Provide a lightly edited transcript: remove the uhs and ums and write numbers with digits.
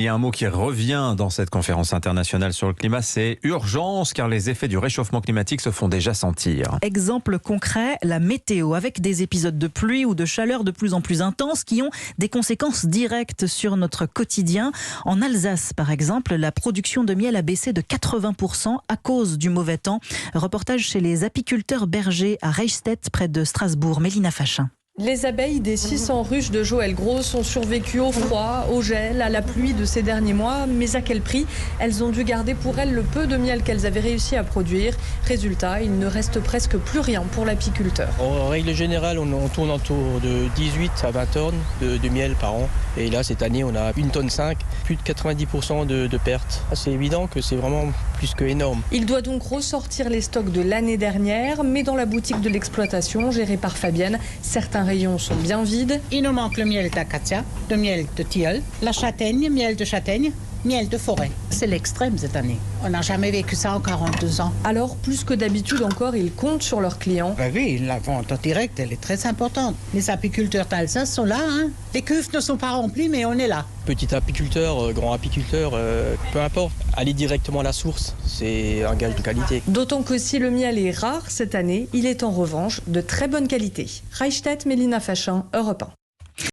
Il y a un mot qui revient dans cette conférence internationale sur le climat, c'est urgence, car les effets du réchauffement climatique se font déjà sentir. Exemple concret, la météo, avec des épisodes de pluie ou de chaleur de plus en plus intenses qui ont des conséquences directes sur notre quotidien. En Alsace, par exemple, la production de miel a baissé de 80% à cause du mauvais temps. Reportage chez les apiculteurs bergers à Reichstedt, près de Strasbourg. Mélina Fachin. Les abeilles des 600 ruches de Joël Gross ont survécu au froid, au gel, à la pluie de ces derniers mois. Mais à quel prix? Elles ont dû garder pour elles le peu de miel qu'elles avaient réussi à produire. Résultat, il ne reste presque plus rien pour l'apiculteur. En règle générale, on tourne autour de 18 à 20 tonnes de miel par an. Et là, cette année, on a 1,5 tonne, plus de 90% de pertes. C'est évident que c'est vraiment plus que énorme. Il doit donc ressortir les stocks de l'année dernière, mais dans la boutique de l'exploitation, gérée par Fabienne, certains rayons sont bien vides. Il nous manque le miel d'acacia, le miel de tilleul, la châtaigne, miel de châtaigne, miel de forêt. C'est l'extrême cette année. On n'a jamais vécu ça en 42 ans. Alors, plus que d'habitude encore, ils comptent sur leurs clients. Oui, la vente en direct, elle est très importante. Les apiculteurs d'Alsace sont là. Les cuves ne sont pas remplies, mais on est là. Petit apiculteur, grand apiculteur, peu importe. Aller directement à la source, c'est un gage de qualité. D'autant que si le miel est rare cette année, il est en revanche de très bonne qualité. Reichstedt, Mélina Fachin, Europe 1.